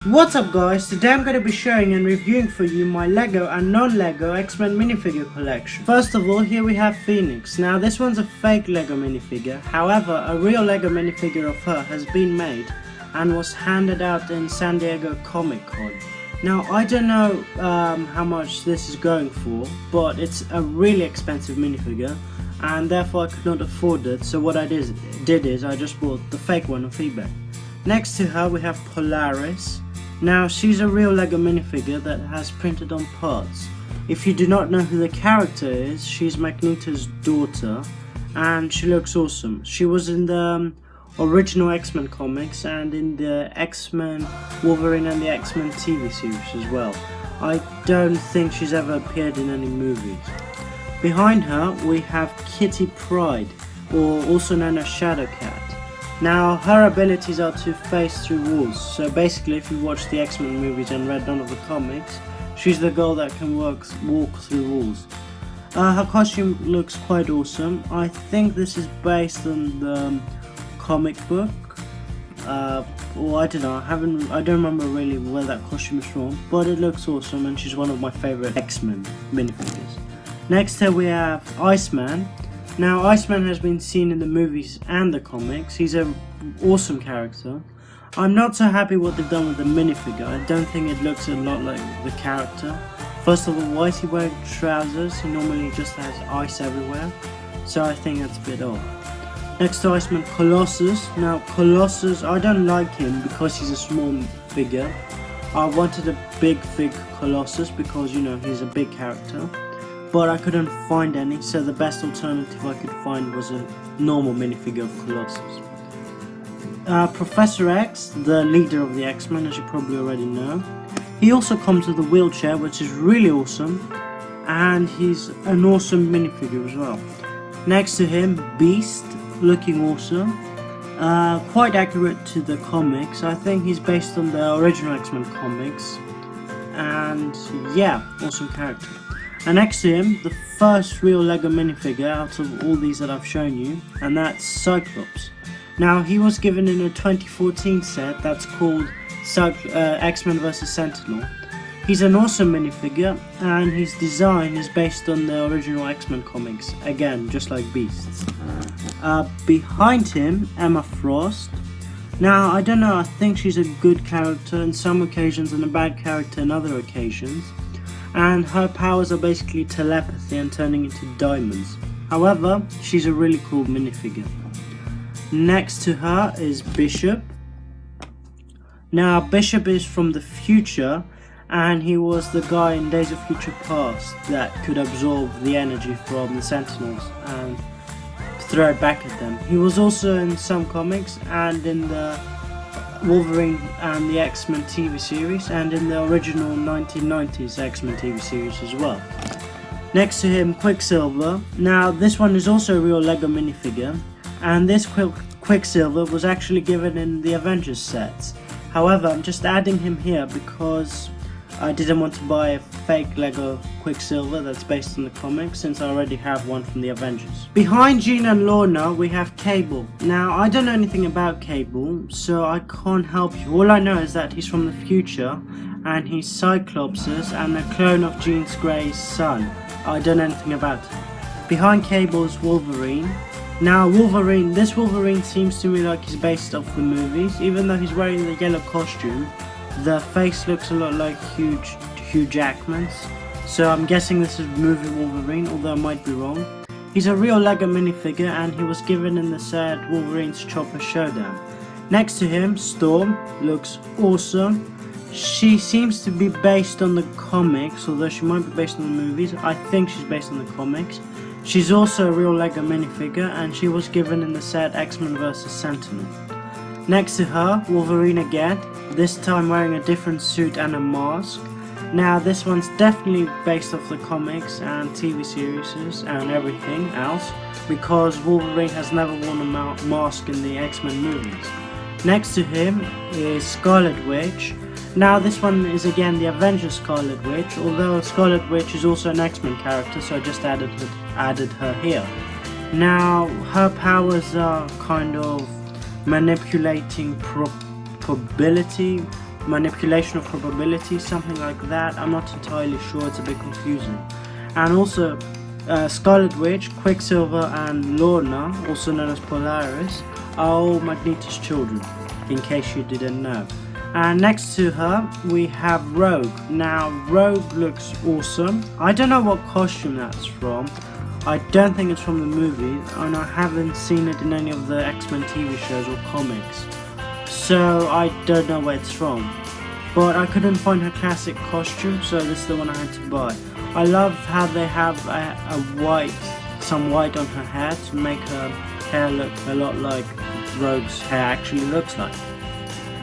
What's up guys, today I'm going to be showing and reviewing for you my LEGO and non-LEGO X-Men minifigure collection. First of all, here we have Phoenix. Now this one's a fake LEGO minifigure, however a real LEGO minifigure of her has been made and was handed out in San Diego Comic Con. Now I don't know how much this is going for, but it's a really expensive minifigure and therefore I could not afford it, so what I did is I just bought the fake one off eBay. Next to her we have Polaris. Now she's a real LEGO minifigure that has printed on parts. If you do not know who the character is, she's Magneto's daughter and she looks awesome. She was in the original X-Men comics and in the X-Men Wolverine and the X-Men TV series as well. I don't think she's ever appeared in any movies. Behind her we have Kitty Pryde, or also known as Shadowcat. Now her abilities are to phase through walls, so basically if you watch the X-Men movies and read none of the comics, she's the girl that can walk through walls. Her costume looks quite awesome. I think this is based on the comic book, or I don't know, I don't remember really where that costume is from, but it looks awesome and she's one of my favourite X-Men minifigures. Next here we have Iceman. Now Iceman has been seen in the movies and the comics. He's an awesome character. I'm not so happy what they've done with the minifigure. I don't think it looks a lot like the character. First of all, why is he wearing trousers? He normally just has ice everywhere, so I think that's a bit odd. Next to Iceman, Colossus. Now Colossus, I don't like him because he's a small figure. I wanted a big Colossus because, you know, he's a big character, but I couldn't find any, so the best alternative I could find was a normal minifigure of Colossus. Professor X, the leader of the X-Men, as you probably already know. He also comes with a wheelchair, which is really awesome, and he's an awesome minifigure as well. Next to him, Beast, looking awesome. Quite accurate to the comics. I think he's based on the original X-Men comics, and yeah, awesome character. And next to him, the first real LEGO minifigure out of all these that I've shown you, and that's Cyclops. Now he was given in a 2014 set that's called X-Men vs Sentinel. He's an awesome minifigure and his design is based on the original X-Men comics, again just like Beasts. Behind him, Emma Frost. Now I don't know, I think she's a good character in some occasions and a bad character in other occasions. And her powers are basically telepathy and turning into diamonds. However, she's a really cool minifigure. Next to her is Bishop. Now Bishop is from the future and he was the guy in Days of Future Past that could absorb the energy from the Sentinels and throw it back at them. He was also in some comics and in the Wolverine and the X-Men TV series and in the original 1990s X-Men TV series as well. Next to him, Quicksilver. Now this one is also a real LEGO minifigure and this Quicksilver was actually given in the Avengers sets. However, I'm just adding him here because I didn't want to buy a fake LEGO Quicksilver that's based on the comics since I already have one from the Avengers. Behind Jean and Lorna we have Cable. Now I don't know anything about Cable, so I can't help you. All I know is that he's from the future and he's Cyclops' and a clone of Jean Grey's son. I don't know anything about it. Behind Cable is Wolverine. Now Wolverine, this Wolverine seems to me like he's based off the movies. Even though he's wearing the yellow costume, the face looks a lot like Hugh Jackman's, so I'm guessing this is movie Wolverine, although I might be wrong. He's a real LEGO minifigure and he was given in the set Wolverine's Chopper Showdown. Next to him, Storm, looks awesome. She seems to be based on the comics, although she might be based on the movies. I think she's based on the comics. She's also a real LEGO minifigure and she was given in the set X-Men vs Sentinel. Next to her, Wolverine again, this time wearing a different suit and a mask. Now this one's definitely based off the comics and TV series and everything else because Wolverine has never worn a mask in the X-Men movies. Next to him is Scarlet Witch. Now this one is again the Avengers Scarlet Witch, although Scarlet Witch is also an X-Men character, so I just added her here. Now her powers are kind of manipulating probability, manipulation of probability, something like that. I'm not entirely sure, it's a bit confusing. And also Scarlet Witch, Quicksilver and Lorna, also known as Polaris, are all Magneto's children, in case you didn't know. And next to her we have Rogue. Now Rogue looks awesome. I don't know what costume that's from. I don't think it's from the movie, and I haven't seen it in any of the X-Men TV shows or comics, so I don't know where it's from. But I couldn't find her classic costume, so this is the one I had to buy. I love how they have some white on her hair to make her hair look a lot like Rogue's hair actually looks like.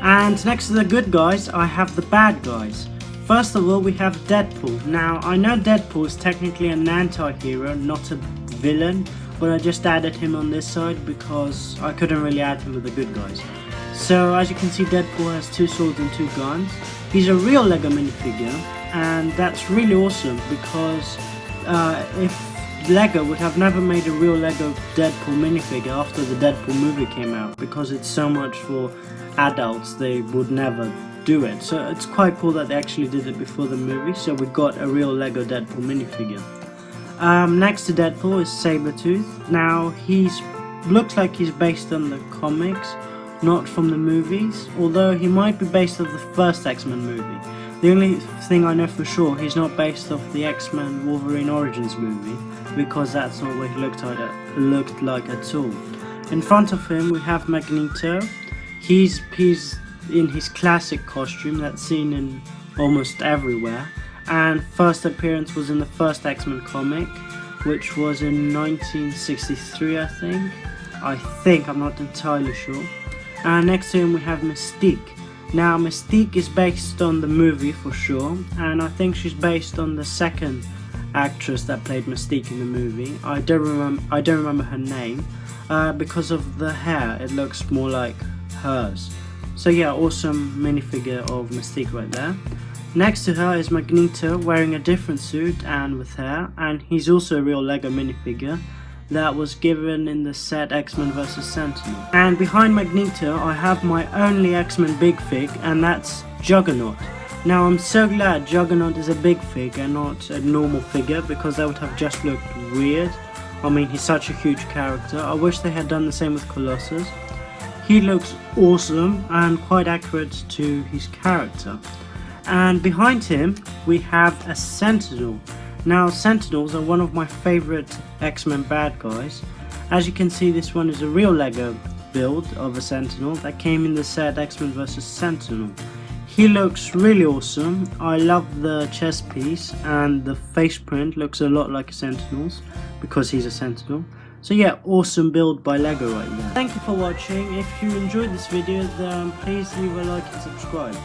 And next to the good guys, I have the bad guys. First of all, we have Deadpool. Now, I know Deadpool is technically an anti-hero, not a villain, but I just added him on this side because I couldn't really add him with the good guys. So, as you can see, Deadpool has 2 swords and 2 guns. He's a real Lego minifigure, and that's really awesome because if Lego would have never made a real Lego Deadpool minifigure after the Deadpool movie came out, because it's so much for adults, they would never do it. So it's quite cool that they actually did it before the movie, so we got a real Lego Deadpool minifigure. Next to Deadpool is Sabretooth. Now looks like he's based on the comics, not from the movies, although he might be based off the first X-Men movie. The only thing I know for sure, he's not based off the X-Men Wolverine Origins movie, because that's not what he looked like at all. In front of him we have Magneto. He's in his classic costume that's seen in almost everywhere, and first appearance was in the first X-Men comic, which was in 1963 I think, I'm not entirely sure. And next to him we have Mystique. Now Mystique is based on the movie for sure, and I think she's based on the second actress that played Mystique in the movie. I don't remember her name, because of the hair, it looks more like hers. So yeah, awesome minifigure of Mystique right there. Next to her is Magneto wearing a different suit and with hair, and he's also a real Lego minifigure that was given in the set X-Men vs Sentinel. And behind Magneto I have my only X-Men big fig, and that's Juggernaut. Now I'm so glad Juggernaut is a big fig and not a normal figure, because that would have just looked weird. I mean, he's such a huge character. I wish they had done the same with Colossus. He looks awesome and quite accurate to his character. And behind him we have a Sentinel. Now Sentinels are one of my favorite X-Men bad guys. As you can see, this one is a real Lego build of a Sentinel that came in the set X-Men vs Sentinel. He looks really awesome. I love the chest piece, and the face print looks a lot like a Sentinel's because he's a Sentinel. So yeah, awesome build by Lego right there. Thank you for watching. If you enjoyed this video, then please leave a like and subscribe.